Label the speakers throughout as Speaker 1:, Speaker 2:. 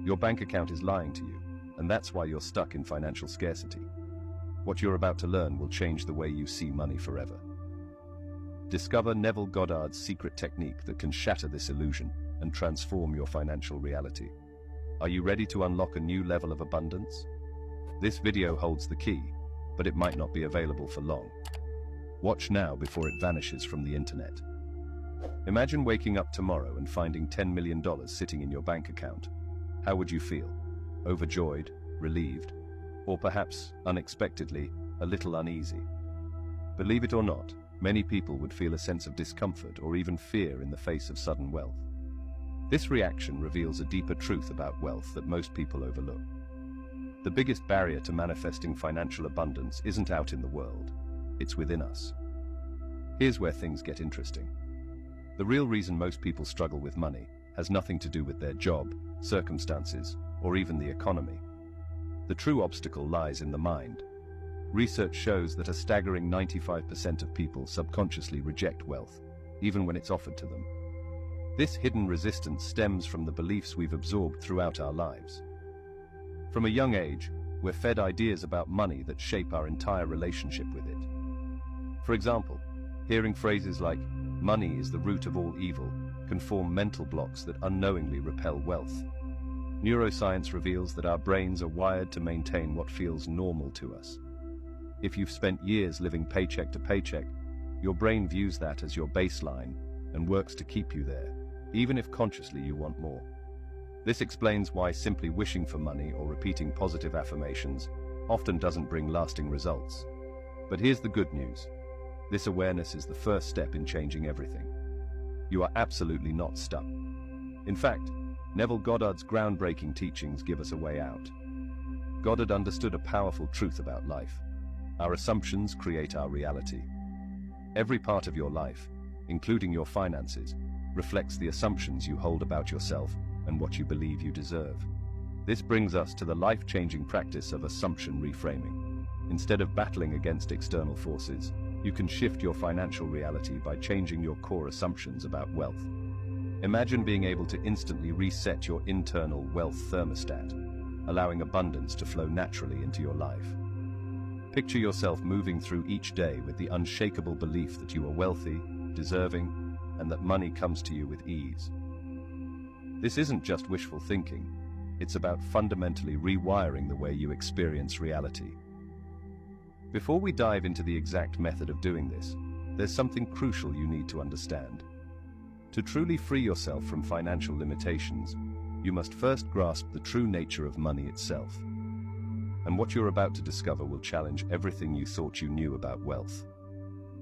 Speaker 1: Your bank account is lying to you, and that's why you're stuck in financial scarcity. What you're about to learn will change the way you see money forever. Discover Neville Goddard's secret technique that can shatter this illusion and transform your financial reality. Are you ready to unlock a new level of abundance? This video holds the key, but it might not be available for long. Watch now before it vanishes from the internet. Imagine waking up tomorrow and finding $10 million sitting in your bank account. How would you feel? Overjoyed, relieved, or perhaps, unexpectedly, a little uneasy? Believe it or not, many people would feel a sense of discomfort or even fear in the face of sudden wealth. This reaction reveals a deeper truth about wealth that most people overlook. The biggest barrier to manifesting financial abundance isn't out in the world, it's within us. Here's where things get interesting. The real reason most people struggle with money has nothing to do with their job, circumstances, or even the economy. The true obstacle lies in the mind. Research shows that a staggering 95% of people subconsciously reject wealth, even when it's offered to them. This hidden resistance stems from the beliefs we've absorbed throughout our lives. From a young age, we're fed ideas about money that shape our entire relationship with it. For example, hearing phrases like, "money is the root of all evil," can form mental blocks that unknowingly repel wealth. Neuroscience reveals that our brains are wired to maintain what feels normal to us. If you've spent years living paycheck to paycheck, your brain views that as your baseline and works to keep you there, even if consciously you want more. This explains why simply wishing for money or repeating positive affirmations often doesn't bring lasting results. But here's the good news. This awareness is the first step in changing everything. You are absolutely not stuck. In fact, Neville Goddard's groundbreaking teachings give us a way out. Goddard understood a powerful truth about life. Our assumptions create our reality. Every part of your life, including your finances, reflects the assumptions you hold about yourself and what you believe you deserve. This brings us to the life-changing practice of assumption reframing. Instead of battling against external forces, you can shift your financial reality by changing your core assumptions about wealth. Imagine being able to instantly reset your internal wealth thermostat, allowing abundance to flow naturally into your life. Picture yourself moving through each day with the unshakable belief that you are wealthy, deserving, and that money comes to you with ease. This isn't just wishful thinking, it's about fundamentally rewiring the way you experience reality. Before we dive into the exact method of doing this, there's something crucial you need to understand. To truly free yourself from financial limitations, you must first grasp the true nature of money itself. And what you're about to discover will challenge everything you thought you knew about wealth.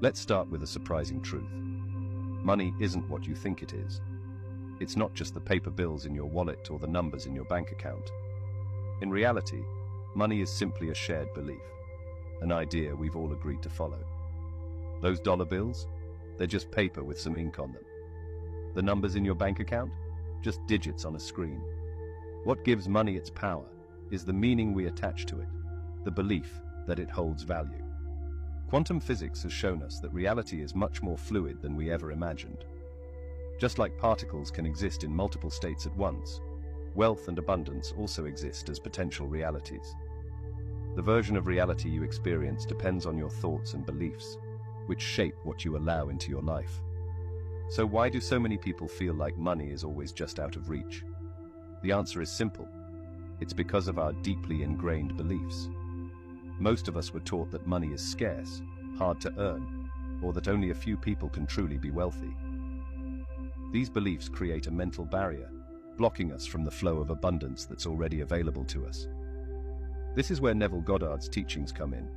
Speaker 1: Let's start with a surprising truth. Money isn't what you think it is. It's not just the paper bills in your wallet or the numbers in your bank account. In reality, money is simply a shared belief, an idea we've all agreed to follow. Those dollar bills? They're just paper with some ink on them. The numbers in your bank account? Just digits on a screen. What gives money its power is the meaning we attach to it, the belief that it holds value. Quantum physics has shown us that reality is much more fluid than we ever imagined. Just like particles can exist in multiple states at once, wealth and abundance also exist as potential realities. The version of reality you experience depends on your thoughts and beliefs, which shape what you allow into your life. So why do so many people feel like money is always just out of reach? The answer is simple. It's because of our deeply ingrained beliefs. Most of us were taught that money is scarce, hard to earn, or that only a few people can truly be wealthy. These beliefs create a mental barrier, blocking us from the flow of abundance that's already available to us. This is where Neville Goddard's teachings come in.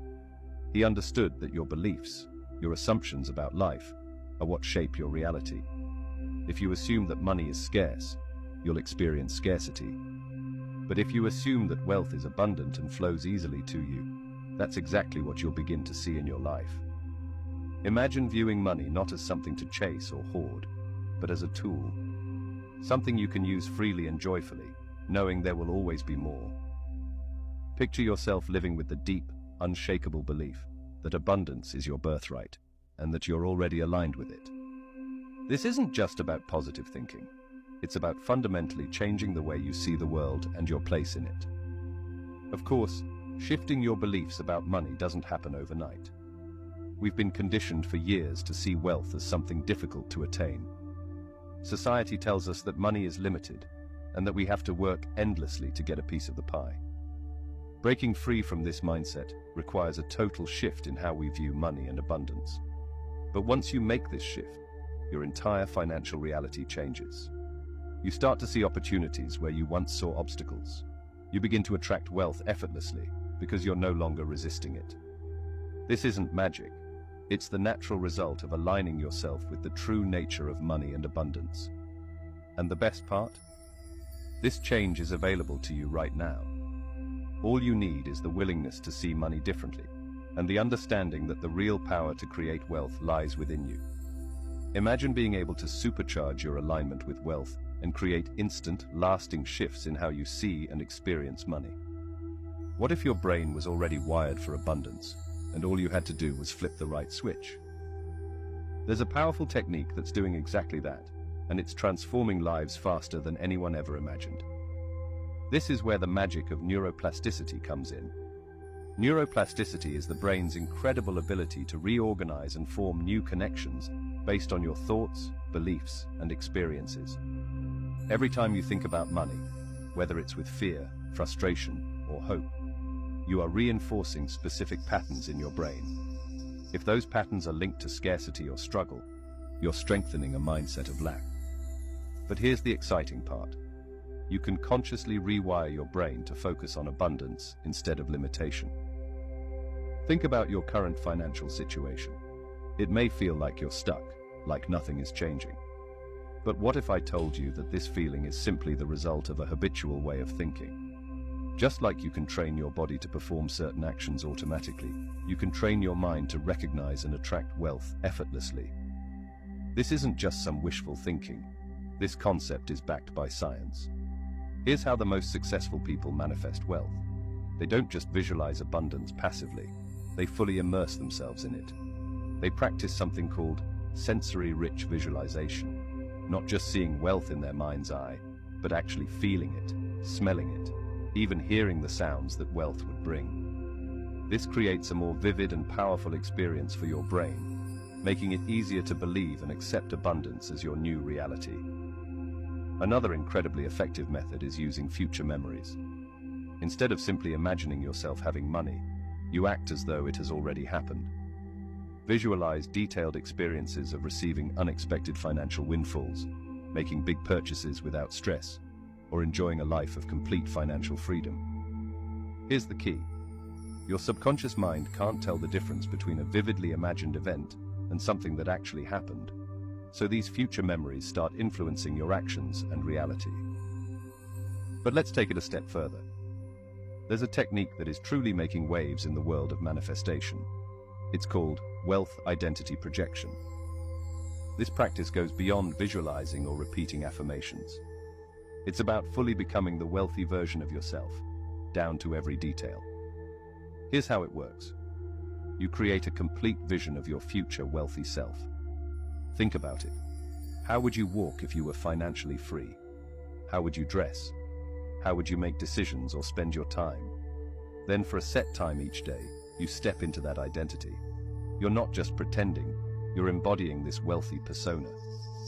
Speaker 1: He understood that your beliefs, your assumptions about life, are what shape your reality. If you assume that money is scarce, you'll experience scarcity. But if you assume that wealth is abundant and flows easily to you, that's exactly what you'll begin to see in your life. Imagine viewing money not as something to chase or hoard, but as a tool. Something you can use freely and joyfully, knowing there will always be more. Picture yourself living with the deep, unshakable belief that abundance is your birthright, and that you're already aligned with it. This isn't just about positive thinking. It's about fundamentally changing the way you see the world and your place in it. Of course, shifting your beliefs about money doesn't happen overnight. We've been conditioned for years to see wealth as something difficult to attain. Society tells us that money is limited and that we have to work endlessly to get a piece of the pie. Breaking free from this mindset requires a total shift in how we view money and abundance. But once you make this shift, your entire financial reality changes. You start to see opportunities where you once saw obstacles. You begin to attract wealth effortlessly because you're no longer resisting it. This isn't magic. It's the natural result of aligning yourself with the true nature of money and abundance. And the best part? This change is available to you right now. All you need is the willingness to see money differently, and the understanding that the real power to create wealth lies within you. Imagine being able to supercharge your alignment with wealth and create instant, lasting shifts in how you see and experience money. What if your brain was already wired for abundance, and all you had to do was flip the right switch? There's a powerful technique that's doing exactly that, and it's transforming lives faster than anyone ever imagined. This is where the magic of neuroplasticity comes in. Neuroplasticity is the brain's incredible ability to reorganize and form new connections based on your thoughts, beliefs, and experiences. Every time you think about money, whether it's with fear, frustration, or hope, you are reinforcing specific patterns in your brain. If those patterns are linked to scarcity or struggle, you're strengthening a mindset of lack. But here's the exciting part. You can consciously rewire your brain to focus on abundance instead of limitation. Think about your current financial situation. It may feel like you're stuck, like nothing is changing. But what if I told you that this feeling is simply the result of a habitual way of thinking? Just like you can train your body to perform certain actions automatically, you can train your mind to recognize and attract wealth effortlessly. This isn't just some wishful thinking. This concept is backed by science. Here's how the most successful people manifest wealth. They don't just visualize abundance passively. They fully immerse themselves in it. They practice something called sensory-rich visualization, not just seeing wealth in their mind's eye, but actually feeling it, smelling it, even hearing the sounds that wealth would bring. This creates a more vivid and powerful experience for your brain, making it easier to believe and accept abundance as your new reality. Another incredibly effective method is using future memories. Instead of simply imagining yourself having money, you act as though it has already happened. Visualize detailed experiences of receiving unexpected financial windfalls, making big purchases without stress, or enjoying a life of complete financial freedom. Here's the key. Your subconscious mind can't tell the difference between a vividly imagined event and something that actually happened. So these future memories start influencing your actions and reality. But let's take it a step further. There's a technique that is truly making waves in the world of manifestation. It's called wealth identity projection. This practice goes beyond visualizing or repeating affirmations. It's about fully becoming the wealthy version of yourself, down to every detail. Here's how it works. You create a complete vision of your future wealthy self. Think about it. How would you walk if you were financially free? How would you dress? How would you make decisions or spend your time? Then for a set time each day, you step into that identity. You're not just pretending, you're embodying this wealthy persona.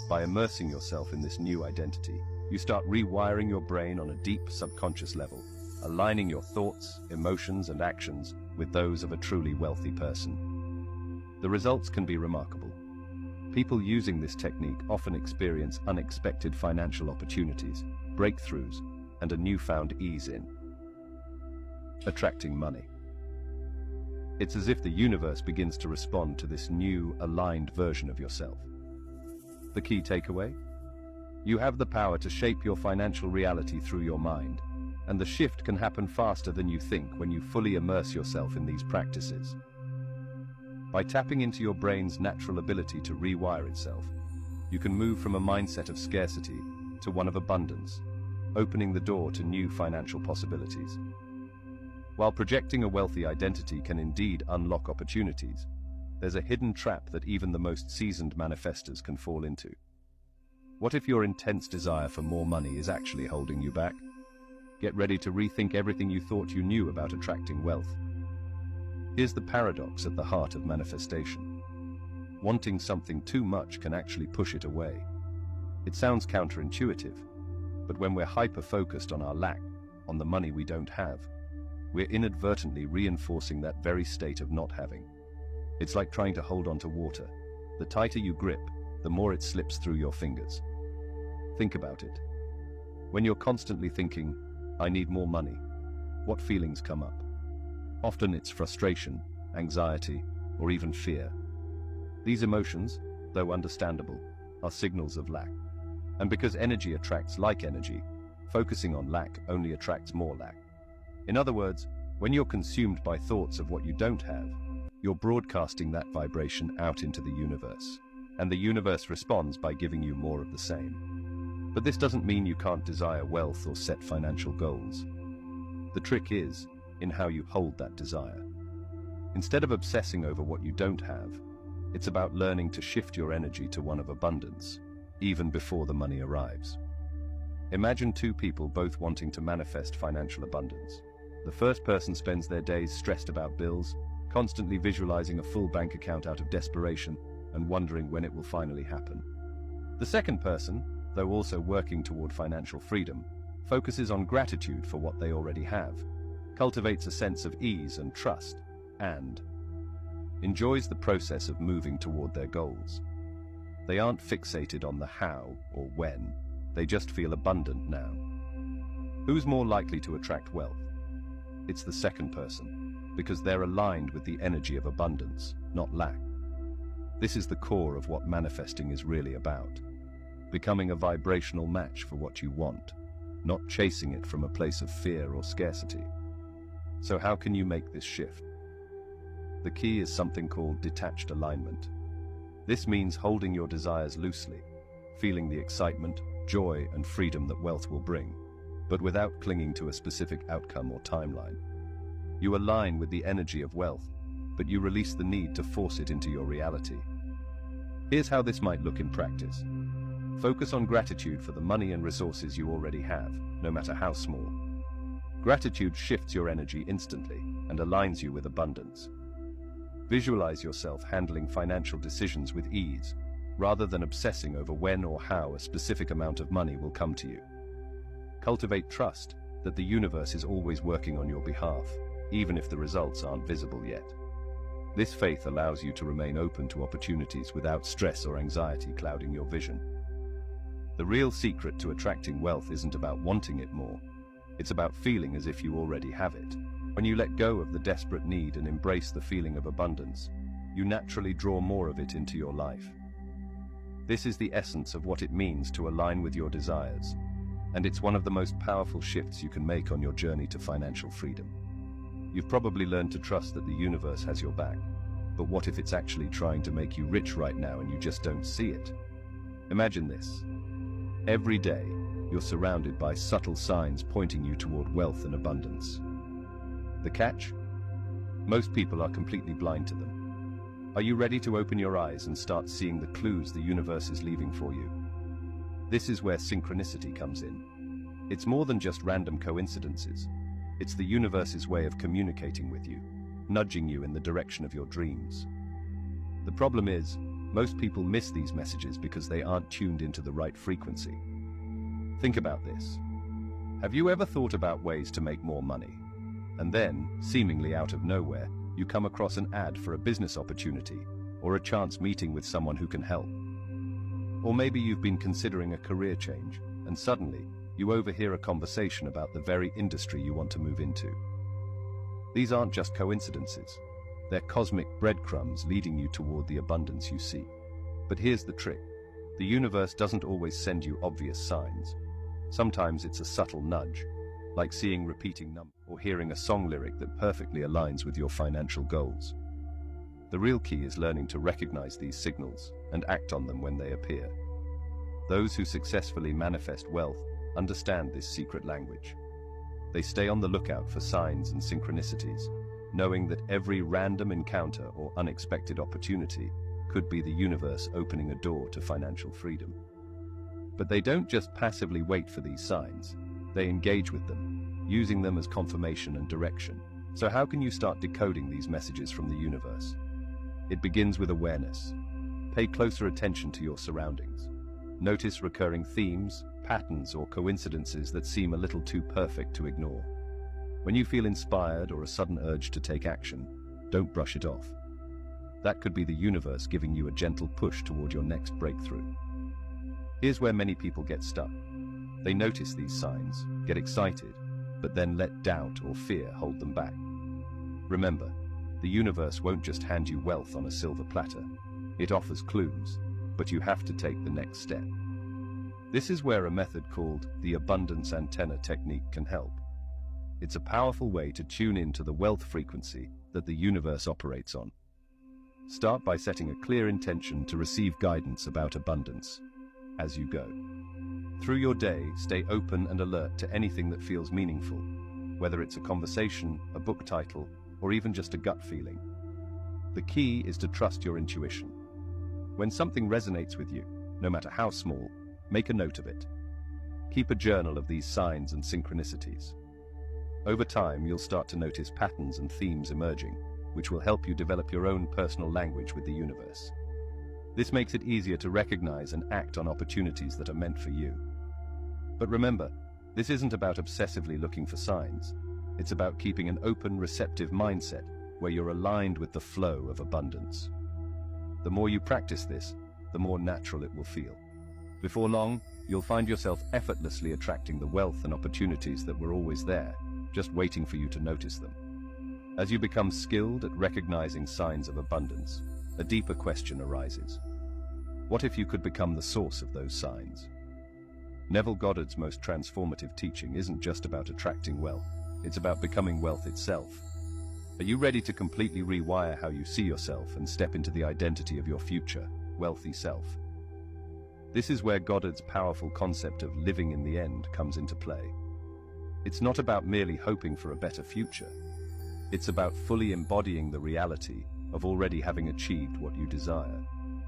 Speaker 1: By immersing yourself in this new identity, you start rewiring your brain on a deep subconscious level, aligning your thoughts, emotions, and actions with those of a truly wealthy person. The results can be remarkable. People using this technique often experience unexpected financial opportunities, breakthroughs, and a newfound ease in attracting money. It's as if the universe begins to respond to this new, aligned version of yourself. The key takeaway? You have the power to shape your financial reality through your mind, and the shift can happen faster than you think when you fully immerse yourself in these practices. By tapping into your brain's natural ability to rewire itself, you can move from a mindset of scarcity to one of abundance, opening the door to new financial possibilities. While projecting a wealthy identity can indeed unlock opportunities, there's a hidden trap that even the most seasoned manifestors can fall into. What if your intense desire for more money is actually holding you back? Get ready to rethink everything you thought you knew about attracting wealth. Here's the paradox at the heart of manifestation. Wanting something too much can actually push it away. It sounds counterintuitive, but when we're hyper-focused on our lack, on the money we don't have, we're inadvertently reinforcing that very state of not having. It's like trying to hold on to water. The tighter you grip, the more it slips through your fingers. Think about it. When you're constantly thinking, "I need more money," what feelings come up? Often it's frustration, anxiety, or even fear. These emotions, though understandable, are signals of lack. And because energy attracts like energy, focusing on lack only attracts more lack. In other words, when you're consumed by thoughts of what you don't have, you're broadcasting that vibration out into the universe. And the universe responds by giving you more of the same. But this doesn't mean you can't desire wealth or set financial goals. The trick is in how you hold that desire. Instead of obsessing over what you don't have, it's about learning to shift your energy to one of abundance, even before the money arrives. Imagine two people both wanting to manifest financial abundance. The first person spends their days stressed about bills, constantly visualizing a full bank account out of desperation and wondering when it will finally happen. The second person, though also working toward financial freedom, focuses on gratitude for what they already have, cultivates a sense of ease and trust, and enjoys the process of moving toward their goals. They aren't fixated on the how or when, they just feel abundant now. Who's more likely to attract wealth? It's the second person, because they're aligned with the energy of abundance, not lack. This is the core of what manifesting is really about. Becoming a vibrational match for what you want, not chasing it from a place of fear or scarcity. So how can you make this shift? The key is something called detached alignment. This means holding your desires loosely, feeling the excitement, joy, and freedom that wealth will bring, but without clinging to a specific outcome or timeline. You align with the energy of wealth, but you release the need to force it into your reality. Here's how this might look in practice. Focus on gratitude for the money and resources you already have, no matter how small. Gratitude shifts your energy instantly and aligns you with abundance. Visualize yourself handling financial decisions with ease, rather than obsessing over when or how a specific amount of money will come to you. Cultivate trust that the universe is always working on your behalf, even if the results aren't visible yet. This faith allows you to remain open to opportunities without stress or anxiety clouding your vision. The real secret to attracting wealth isn't about wanting it more. It's about feeling as if you already have it. When you let go of the desperate need and embrace the feeling of abundance, you naturally draw more of it into your life. This is the essence of what it means to align with your desires, and it's one of the most powerful shifts you can make on your journey to financial freedom. You've probably learned to trust that the universe has your back, but what if it's actually trying to make you rich right now and you just don't see it? Imagine this. Every day, you're surrounded by subtle signs pointing you toward wealth and abundance. The catch? Most people are completely blind to them. Are you ready to open your eyes and start seeing the clues the universe is leaving for you? This is where synchronicity comes in. It's more than just random coincidences. It's the universe's way of communicating with you, nudging you in the direction of your dreams. The problem is, most people miss these messages because they aren't tuned into the right frequency. Think about this. Have you ever thought about ways to make more money? And then, seemingly out of nowhere, you come across an ad for a business opportunity or a chance meeting with someone who can help. Or maybe you've been considering a career change, and suddenly, you overhear a conversation about the very industry you want to move into. These aren't just coincidences. They're cosmic breadcrumbs leading you toward the abundance you seek. But here's the trick. The universe doesn't always send you obvious signs. Sometimes it's a subtle nudge, like seeing repeating numbers or hearing a song lyric that perfectly aligns with your financial goals. The real key is learning to recognize these signals and act on them when they appear. Those who successfully manifest wealth understand this secret language. They stay on the lookout for signs and synchronicities, knowing that every random encounter or unexpected opportunity could be the universe opening a door to financial freedom. But they don't just passively wait for these signs. They engage with them, using them as confirmation and direction. So how can you start decoding these messages from the universe? It begins with awareness. Pay closer attention to your surroundings. Notice recurring themes, patterns, or coincidences that seem a little too perfect to ignore. When you feel inspired or a sudden urge to take action, don't brush it off. That could be the universe giving you a gentle push toward your next breakthrough. Here's where many people get stuck. They notice these signs, get excited, but then let doubt or fear hold them back. Remember, the universe won't just hand you wealth on a silver platter. It offers clues, but you have to take the next step. This is where a method called the abundance antenna technique can help. It's a powerful way to tune into the wealth frequency that the universe operates on. Start by setting a clear intention to receive guidance about abundance as you go. Through your day, stay open and alert to anything that feels meaningful, whether it's a conversation, a book title, or even just a gut feeling. The key is to trust your intuition. When something resonates with you, no matter how small, make a note of it. Keep a journal of these signs and synchronicities. Over time, you'll start to notice patterns and themes emerging, which will help you develop your own personal language with the universe. This makes it easier to recognize and act on opportunities that are meant for you. But remember, this isn't about obsessively looking for signs. It's about keeping an open, receptive mindset where you're aligned with the flow of abundance. The more you practice this, the more natural it will feel. Before long, you'll find yourself effortlessly attracting the wealth and opportunities that were always there, just waiting for you to notice them. As you become skilled at recognizing signs of abundance, a deeper question arises. What if you could become the source of those signs? Neville Goddard's most transformative teaching isn't just about attracting wealth, it's about becoming wealth itself. Are you ready to completely rewire how you see yourself and step into the identity of your future, wealthy self? This is where Goddard's powerful concept of living in the end comes into play. It's not about merely hoping for a better future. It's about fully embodying the reality of already having achieved what you desire.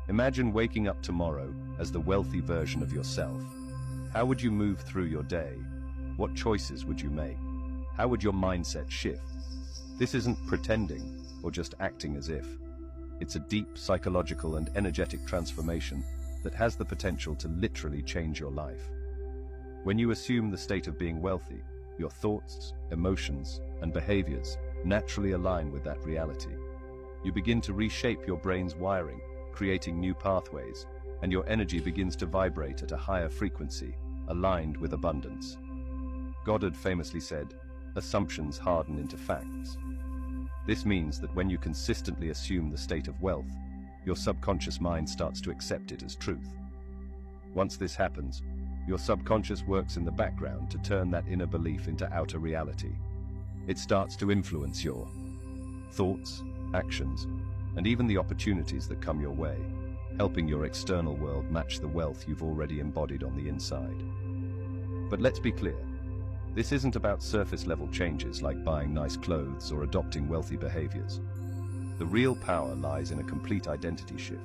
Speaker 1: Imagine waking up tomorrow as the wealthy version of yourself. How would you move through your day? What choices would you make? How would your mindset shift? This isn't pretending or just acting as if. It's a deep psychological and energetic transformation that has the potential to literally change your life. When you assume the state of being wealthy, your thoughts, emotions, and behaviors naturally align with that reality. You begin to reshape your brain's wiring, creating new pathways, and your energy begins to vibrate at a higher frequency, aligned with abundance. Goddard famously said, "Assumptions harden into facts." This means that when you consistently assume the state of wealth, your subconscious mind starts to accept it as truth. Once this happens, your subconscious works in the background to turn that inner belief into outer reality. It starts to influence your thoughts, actions, and even the opportunities that come your way, helping your external world match the wealth you've already embodied on the inside. But let's be clear, this isn't about surface-level changes like buying nice clothes or adopting wealthy behaviors. The real power lies in a complete identity shift.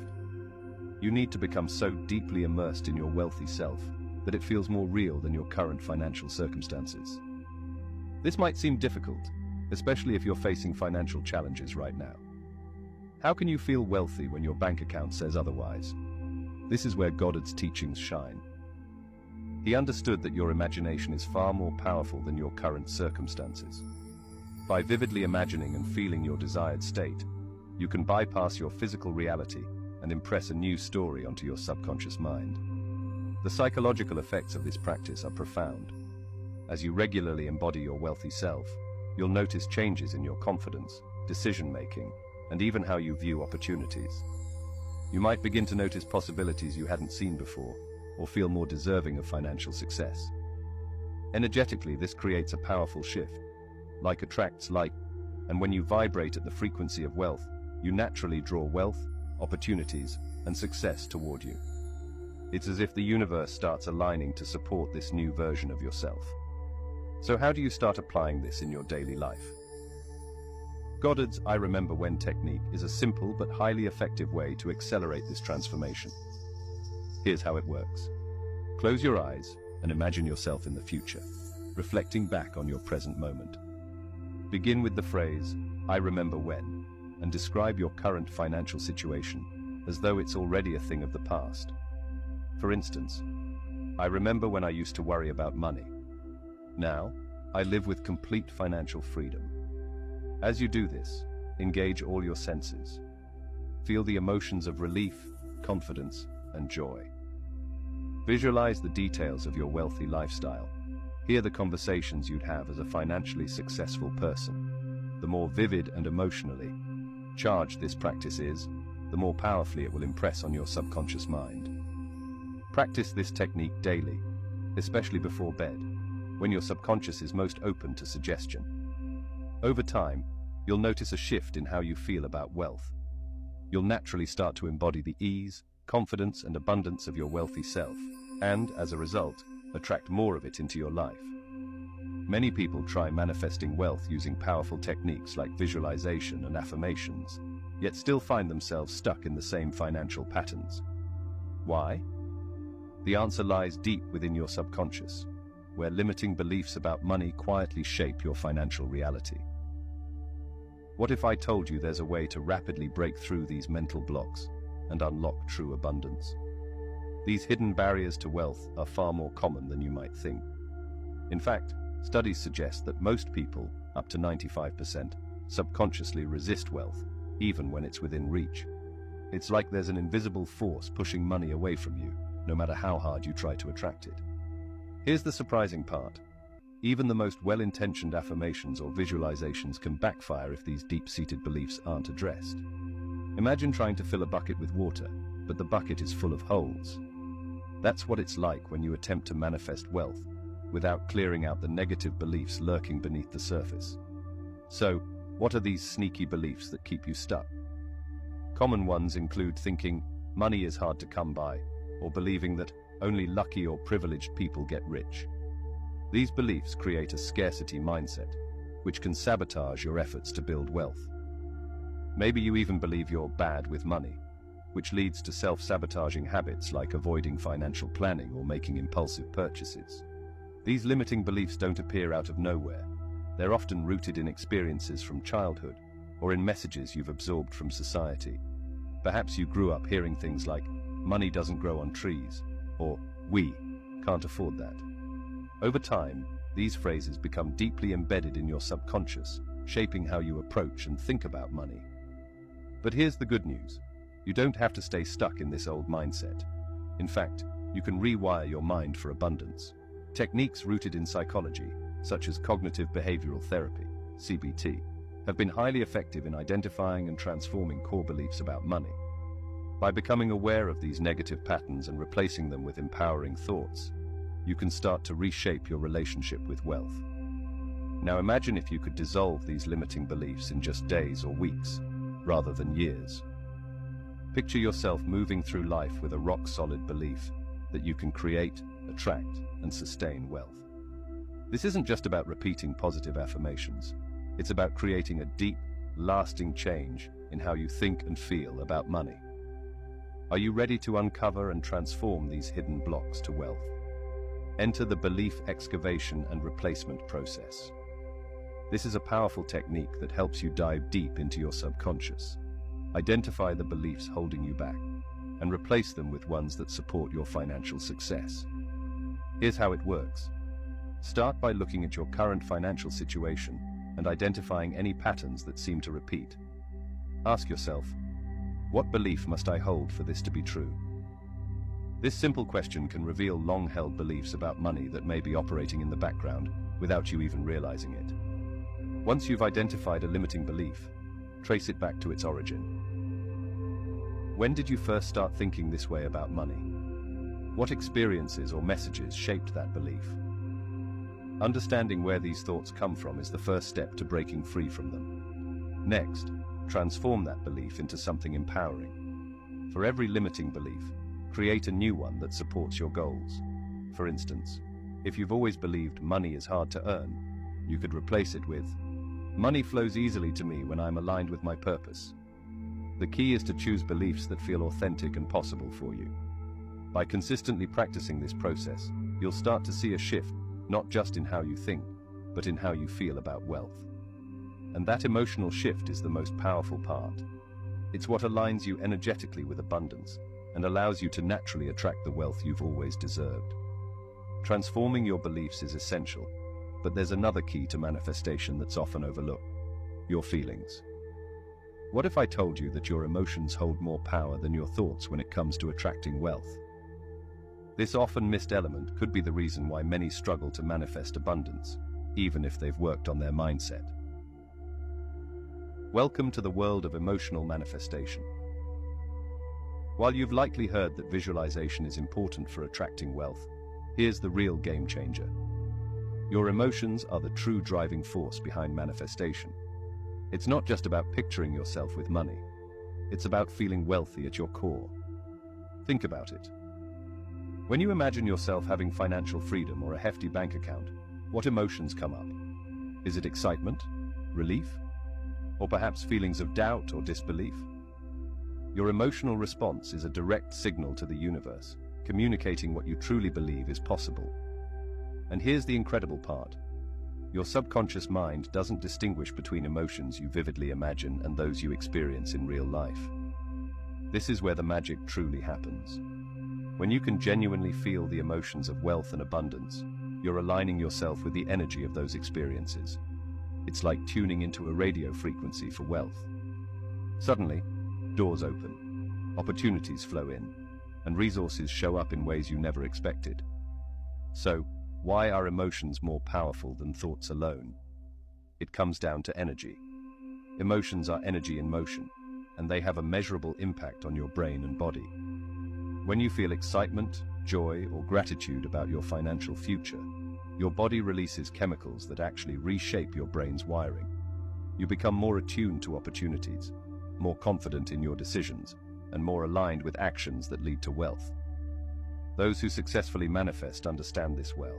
Speaker 1: You need to become so deeply immersed in your wealthy self that it feels more real than your current financial circumstances. This might seem difficult, especially if you're facing financial challenges right now. How can you feel wealthy when your bank account says otherwise? This is where Goddard's teachings shine. He understood that your imagination is far more powerful than your current circumstances. By vividly imagining and feeling your desired state, you can bypass your physical reality and impress a new story onto your subconscious mind. The psychological effects of this practice are profound. As you regularly embody your wealthy self, you'll notice changes in your confidence, decision-making, and even how you view opportunities. You might begin to notice possibilities you hadn't seen before, or feel more deserving of financial success. Energetically, this creates a powerful shift. Like attracts like, and when you vibrate at the frequency of wealth, you naturally draw wealth, opportunities, and success toward you. It's as if the universe starts aligning to support this new version of yourself. So how do you start applying this in your daily life? Goddard's I Remember When technique is a simple but highly effective way to accelerate this transformation. Here's how it works. Close your eyes and imagine yourself in the future, reflecting back on your present moment. Begin with the phrase, "I remember when," and describe your current financial situation as though it's already a thing of the past. For instance, "I remember when I used to worry about money. Now, I live with complete financial freedom." As you do this, engage all your senses. Feel the emotions of relief, confidence, and joy. Visualize the details of your wealthy lifestyle. Hear the conversations you'd have as a financially successful person. The more vivid and emotionally charged this practice is, the more powerfully it will impress on your subconscious mind. Practice this technique daily, especially before bed, when your subconscious is most open to suggestion. Over time, you'll notice a shift in how you feel about wealth. You'll naturally start to embody the ease, confidence, and abundance of your wealthy self, and, as a result, attract more of it into your life. Many people try manifesting wealth using powerful techniques like visualization and affirmations, yet still find themselves stuck in the same financial patterns. Why? The answer lies deep within your subconscious, where limiting beliefs about money quietly shape your financial reality. What if I told you there's a way to rapidly break through these mental blocks and unlock true abundance? These hidden barriers to wealth are far more common than you might think. In fact, studies suggest that most people, up to 95%, subconsciously resist wealth, even when it's within reach. It's like there's an invisible force pushing money away from you, no matter how hard you try to attract it. Here's the surprising part. Even the most well-intentioned affirmations or visualizations can backfire if these deep-seated beliefs aren't addressed. Imagine trying to fill a bucket with water, but the bucket is full of holes. That's what it's like when you attempt to manifest wealth, without clearing out the negative beliefs lurking beneath the surface. So, what are these sneaky beliefs that keep you stuck? Common ones include thinking money is hard to come by, or believing that only lucky or privileged people get rich. These beliefs create a scarcity mindset, which can sabotage your efforts to build wealth. Maybe you even believe you're bad with money, which leads to self-sabotaging habits like avoiding financial planning or making impulsive purchases. These limiting beliefs don't appear out of nowhere. They're often rooted in experiences from childhood or in messages you've absorbed from society. Perhaps you grew up hearing things like, "Money doesn't grow on trees," or "We can't afford that." Over time, these phrases become deeply embedded in your subconscious, shaping how you approach and think about money. But here's the good news. You don't have to stay stuck in this old mindset. In fact, you can rewire your mind for abundance. Techniques rooted in psychology, such as cognitive behavioral therapy, CBT, have been highly effective in identifying and transforming core beliefs about money. By becoming aware of these negative patterns and replacing them with empowering thoughts, you can start to reshape your relationship with wealth. Now imagine if you could dissolve these limiting beliefs in just days or weeks, rather than years. Picture yourself moving through life with a rock-solid belief that you can create, attract, and sustain wealth. This isn't just about repeating positive affirmations. It's about creating a deep, lasting change in how you think and feel about money. Are you ready to uncover and transform these hidden blocks to wealth? Enter the belief excavation and replacement process. This is a powerful technique that helps you dive deep into your subconscious, identify the beliefs holding you back, and replace them with ones that support your financial success. Here's how it works. Start by looking at your current financial situation and identifying any patterns that seem to repeat. Ask yourself, what belief must I hold for this to be true? This simple question can reveal long-held beliefs about money that may be operating in the background without you even realizing it. Once you've identified a limiting belief, trace it back to its origin. When did you first start thinking this way about money? What experiences or messages shaped that belief? Understanding where these thoughts come from is the first step to breaking free from them. Next, transform that belief into something empowering. For every limiting belief, create a new one that supports your goals. For instance, if you've always believed money is hard to earn, you could replace it with, "Money flows easily to me when I'm aligned with my purpose." The key is to choose beliefs that feel authentic and possible for you. By consistently practicing this process, you'll start to see a shift, not just in how you think, but in how you feel about wealth. And that emotional shift is the most powerful part. It's what aligns you energetically with abundance and allows you to naturally attract the wealth you've always deserved. Transforming your beliefs is essential, but there's another key to manifestation that's often overlooked: your feelings. What if I told you that your emotions hold more power than your thoughts when it comes to attracting wealth? This often missed element could be the reason why many struggle to manifest abundance, even if they've worked on their mindset. Welcome to the world of emotional manifestation. While you've likely heard that visualization is important for attracting wealth, here's the real game changer. Your emotions are the true driving force behind manifestation. It's not just about picturing yourself with money. It's about feeling wealthy at your core. Think about it. When you imagine yourself having financial freedom or a hefty bank account, what emotions come up? Is it excitement, relief, or perhaps feelings of doubt or disbelief? Your emotional response is a direct signal to the universe, communicating what you truly believe is possible. And here's the incredible part. Your subconscious mind doesn't distinguish between emotions you vividly imagine and those you experience in real life. This is where the magic truly happens. When you can genuinely feel the emotions of wealth and abundance, you're aligning yourself with the energy of those experiences. It's like tuning into a radio frequency for wealth. Suddenly, doors open, opportunities flow in, and resources show up in ways you never expected. So, why are emotions more powerful than thoughts alone? It comes down to energy. Emotions are energy in motion, and they have a measurable impact on your brain and body. When you feel excitement, joy, or gratitude about your financial future, your body releases chemicals that actually reshape your brain's wiring. You become more attuned to opportunities, more confident in your decisions, and more aligned with actions that lead to wealth. Those who successfully manifest understand this well.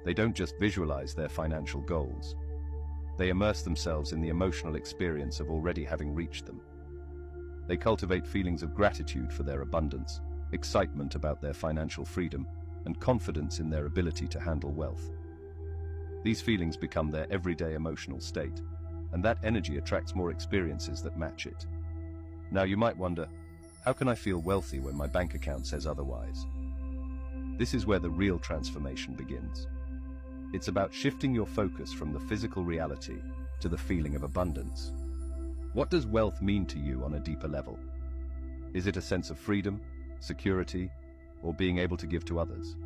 Speaker 1: They don't just visualize their financial goals. They immerse themselves in the emotional experience of already having reached them. They cultivate feelings of gratitude for their abundance, excitement about their financial freedom, and confidence in their ability to handle wealth. These feelings become their everyday emotional state, and that energy attracts more experiences that match it. Now you might wonder, how can I feel wealthy when my bank account says otherwise? This is where the real transformation begins. It's about shifting your focus from the physical reality to the feeling of abundance. What does wealth mean to you on a deeper level? Is it a sense of freedom, security, or being able to give to others?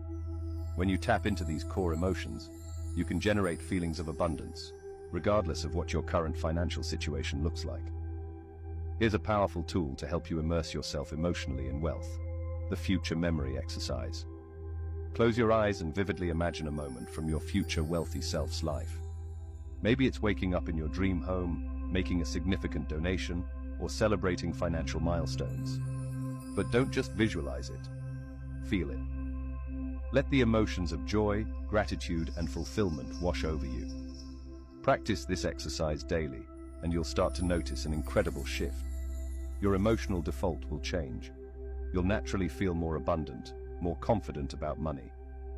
Speaker 1: When you tap into these core emotions, you can generate feelings of abundance, regardless of what your current financial situation looks like. Here's a powerful tool to help you immerse yourself emotionally in wealth: the future memory exercise. Close your eyes and vividly imagine a moment from your future wealthy self's life. Maybe it's waking up in your dream home, making a significant donation, or celebrating financial milestones. But don't just visualize it. Feel it. Let the emotions of joy, gratitude, and fulfillment wash over you. Practice this exercise daily, and you'll start to notice an incredible shift. Your emotional default will change. You'll naturally feel more abundant, more confident about money.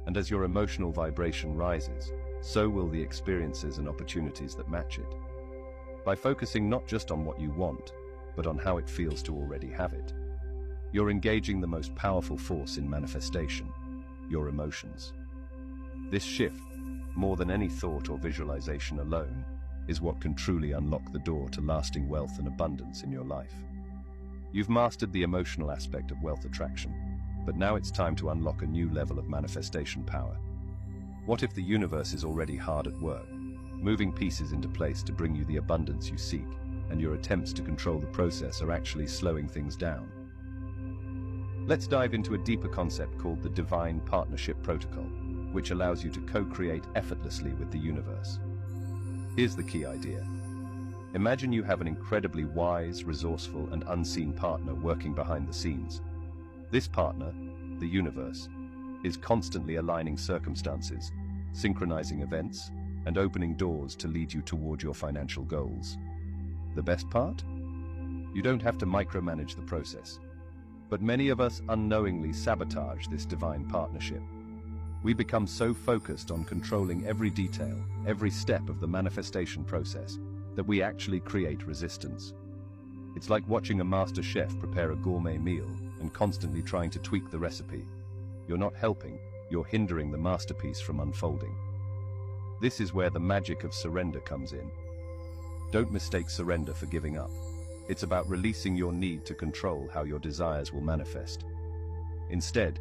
Speaker 1: And as your emotional vibration rises, so will the experiences and opportunities that match it. By focusing not just on what you want, but on how it feels to already have it, you're engaging the most powerful force in manifestation: your emotions. This shift, more than any thought or visualization alone, is what can truly unlock the door to lasting wealth and abundance in your life. You've mastered the emotional aspect of wealth attraction, but now it's time to unlock a new level of manifestation power. What if the universe is already hard at work, moving pieces into place to bring you the abundance you seek, and your attempts to control the process are actually slowing things down? Let's dive into a deeper concept called the Divine Partnership Protocol, which allows you to co-create effortlessly with the universe. Here's the key idea. Imagine you have an incredibly wise, resourceful, and unseen partner working behind the scenes. This partner, the universe, is constantly aligning circumstances, synchronizing events, and opening doors to lead you toward your financial goals. The best part? You don't have to micromanage the process. But many of us unknowingly sabotage this divine partnership. We become so focused on controlling every detail, every step of the manifestation process, that we actually create resistance. It's like watching a master chef prepare a gourmet meal and constantly trying to tweak the recipe. You're not helping, you're hindering the masterpiece from unfolding. This is where the magic of surrender comes in. Don't mistake surrender for giving up. It's about releasing your need to control how your desires will manifest. Instead,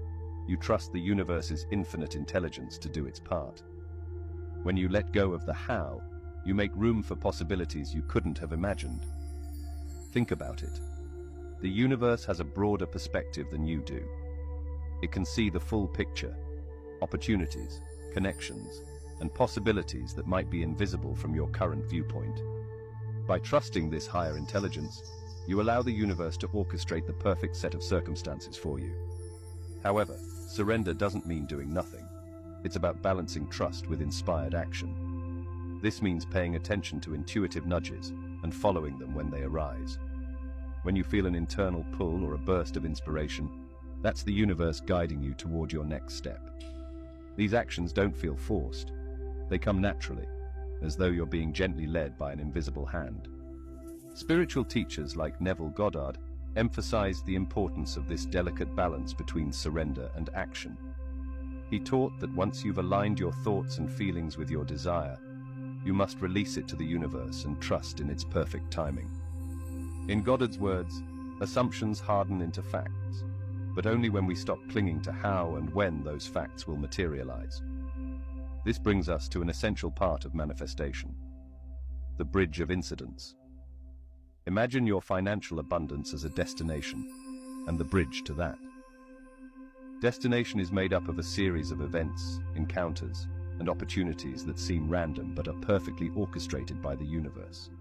Speaker 1: you trust the universe's infinite intelligence to do its part. When you let go of the how, you make room for possibilities you couldn't have imagined. Think about it. The universe has a broader perspective than you do. It can see the full picture, opportunities, connections, and possibilities that might be invisible from your current viewpoint. By trusting this higher intelligence, you allow the universe to orchestrate the perfect set of circumstances for you. However, surrender doesn't mean doing nothing. It's about balancing trust with inspired action. This means paying attention to intuitive nudges and following them when they arise. When you feel an internal pull or a burst of inspiration, that's the universe guiding you toward your next step. These actions don't feel forced. They come naturally, as though you're being gently led by an invisible hand. Spiritual teachers like Neville Goddard emphasized the importance of this delicate balance between surrender and action. He taught that once you've aligned your thoughts and feelings with your desire, you must release it to the universe and trust in its perfect timing. In Goddard's words, assumptions harden into facts, but only when we stop clinging to how and when those facts will materialize. This brings us to an essential part of manifestation: the bridge of incidence. Imagine your financial abundance as a destination, and the bridge to that. Destination is made up of a series of events, encounters, and opportunities that seem random but are perfectly orchestrated by the universe.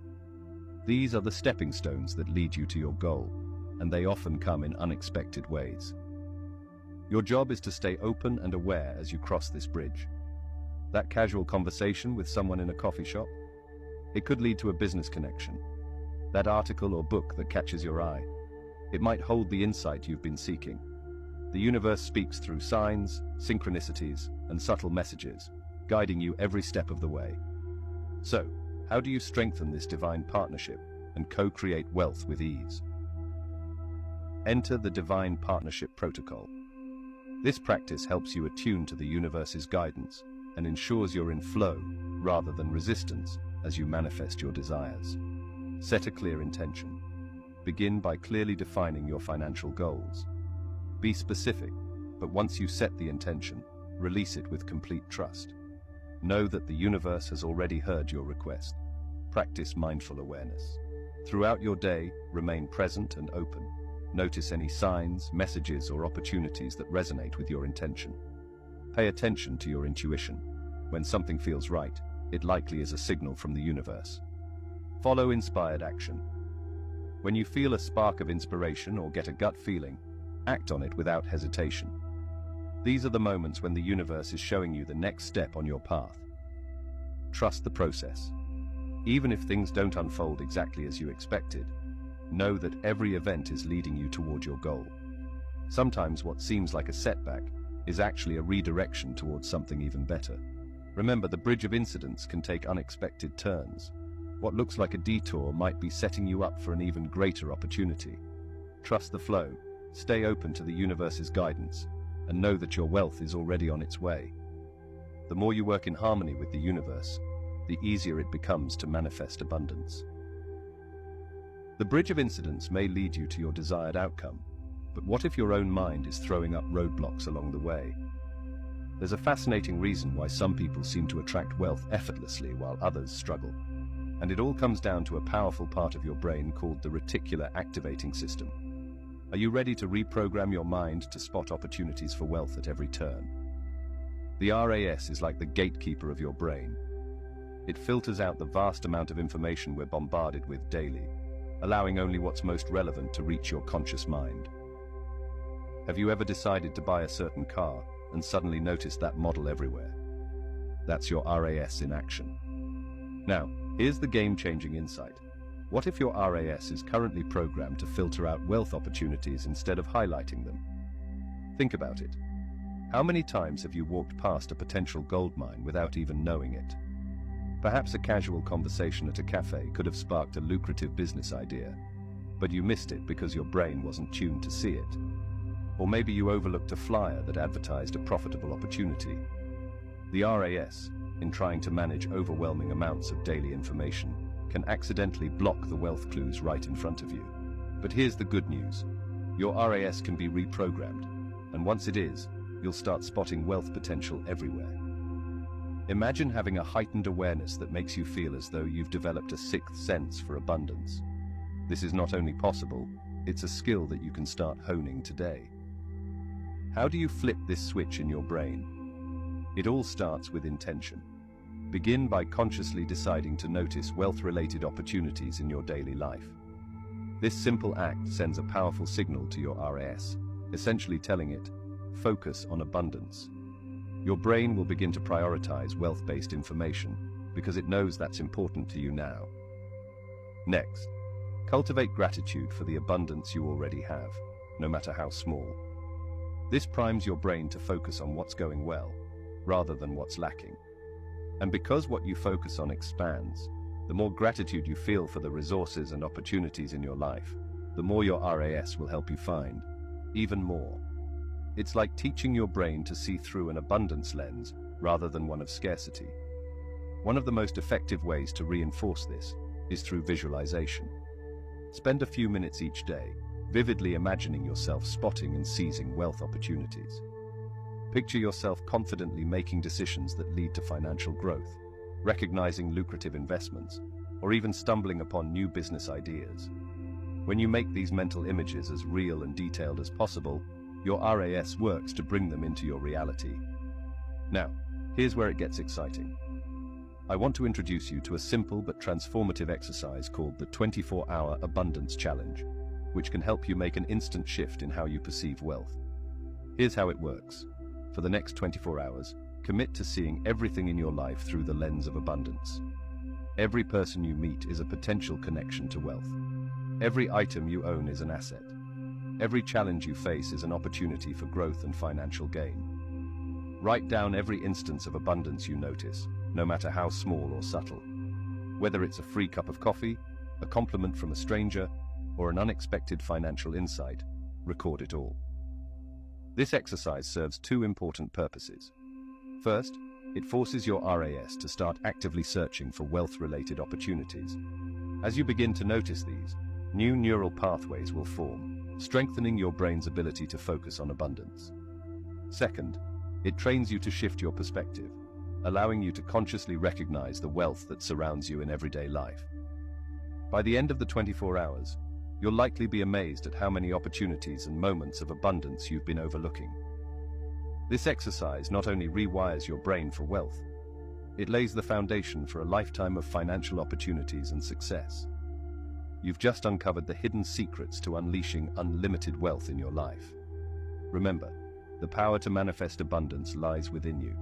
Speaker 1: These are the stepping stones that lead you to your goal, and they often come in unexpected ways. Your job is to stay open and aware as you cross this bridge. That casual conversation with someone in a coffee shop? It could lead to a business connection. That article or book that catches your eye? It might hold the insight you've been seeking. The universe speaks through signs, synchronicities, and subtle messages, guiding you every step of the way. So, how do you strengthen this divine partnership and co-create wealth with ease? Enter the Divine Partnership Protocol. This practice helps you attune to the universe's guidance and ensures you're in flow rather than resistance as you manifest your desires. Set a clear intention. Begin by clearly defining your financial goals. Be specific, but once you set the intention, release it with complete trust. Know that the universe has already heard your request. Practice mindful awareness. Throughout your day, remain present and open. Notice any signs, messages, or opportunities that resonate with your intention. Pay attention to your intuition. When something feels right, it likely is a signal from the universe. Follow inspired action. When you feel a spark of inspiration or get a gut feeling, act on it without hesitation. These are the moments when the universe is showing you the next step on your path. Trust the process. Even if things don't unfold exactly as you expected, know that every event is leading you toward your goal. Sometimes what seems like a setback is actually a redirection towards something even better. Remember, the bridge of incidents can take unexpected turns. What looks like a detour might be setting you up for an even greater opportunity. Trust the flow, stay open to the universe's guidance, and know that your wealth is already on its way. The more you work in harmony with the universe, the easier it becomes to manifest abundance. The bridge of incidents may lead you to your desired outcome, but what if your own mind is throwing up roadblocks along the way? There's a fascinating reason why some people seem to attract wealth effortlessly while others struggle. And it all comes down to a powerful part of your brain called the reticular activating system. Are you ready to reprogram your mind to spot opportunities for wealth at every turn? The RAS is like the gatekeeper of your brain. It filters out the vast amount of information we're bombarded with daily, allowing only what's most relevant to reach your conscious mind. Have you ever decided to buy a certain car and suddenly noticed that model everywhere? That's your RAS in action. Now, here's the game-changing insight. What if your RAS is currently programmed to filter out wealth opportunities instead of highlighting them? Think about it. How many times have you walked past a potential gold mine without even knowing it? Perhaps a casual conversation at a cafe could have sparked a lucrative business idea, but you missed it because your brain wasn't tuned to see it. Or maybe you overlooked a flyer that advertised a profitable opportunity. The RAS, in trying to manage overwhelming amounts of daily information, can accidentally block the wealth clues right in front of you. But here's the good news. Your RAS can be reprogrammed, and once it is, you'll start spotting wealth potential everywhere. Imagine having a heightened awareness that makes you feel as though you've developed a sixth sense for abundance. This is not only possible, it's a skill that you can start honing today. How do you flip this switch in your brain? It all starts with intention. Begin by consciously deciding to notice wealth-related opportunities in your daily life. This simple act sends a powerful signal to your RAS, essentially telling it, focus on abundance. Your brain will begin to prioritize wealth-based information because it knows that's important to you now. Next, cultivate gratitude for the abundance you already have, no matter how small. This primes your brain to focus on what's going well, rather than what's lacking. And because what you focus on expands, the more gratitude you feel for the resources and opportunities in your life, the more your RAS will help you find even more. It's like teaching your brain to see through an abundance lens rather than one of scarcity. One of the most effective ways to reinforce this is through visualization. Spend a few minutes each day vividly imagining yourself spotting and seizing wealth opportunities. Picture yourself confidently making decisions that lead to financial growth, recognizing lucrative investments, or even stumbling upon new business ideas. When you make these mental images as real and detailed as possible, your RAS works to bring them into your reality. Now, here's where it gets exciting. I want to introduce you to a simple but transformative exercise called the 24-Hour Abundance Challenge, which can help you make an instant shift in how you perceive wealth. Here's how it works. For the next 24 hours, commit to seeing everything in your life through the lens of abundance. Every person you meet is a potential connection to wealth. Every item you own is an asset. Every challenge you face is an opportunity for growth and financial gain. Write down every instance of abundance you notice, no matter how small or subtle. Whether it's a free cup of coffee, a compliment from a stranger, or an unexpected financial insight, record it all. This exercise serves two important purposes. First, it forces your RAS to start actively searching for wealth-related opportunities. As you begin to notice these, new neural pathways will form, strengthening your brain's ability to focus on abundance. Second, it trains you to shift your perspective, allowing you to consciously recognize the wealth that surrounds you in everyday life. By the end of the 24 hours, you'll likely be amazed at how many opportunities and moments of abundance you've been overlooking. This exercise not only rewires your brain for wealth, it lays the foundation for a lifetime of financial opportunities and success. You've just uncovered the hidden secrets to unleashing unlimited wealth in your life. Remember, the power to manifest abundance lies within you.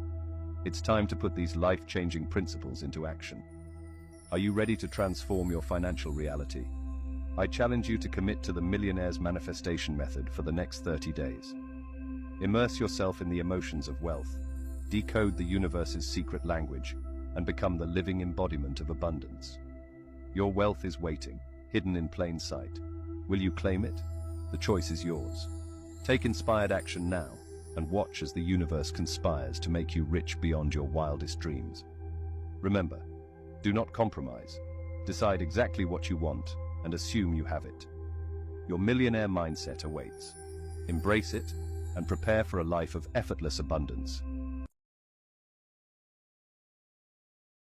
Speaker 1: It's time to put these life-changing principles into action. Are you ready to transform your financial reality? I challenge you to commit to the Millionaire's Manifestation Method for the next 30 days. Immerse yourself in the emotions of wealth, decode the universe's secret language, and become the living embodiment of abundance. Your wealth is waiting, hidden in plain sight. Will you claim it? The choice is yours. Take inspired action now, and watch as the universe conspires to make you rich beyond your wildest dreams. Remember, do not compromise. Decide exactly what you want, and assume you have it. Your millionaire mindset awaits. Embrace it, and prepare for a life of effortless abundance.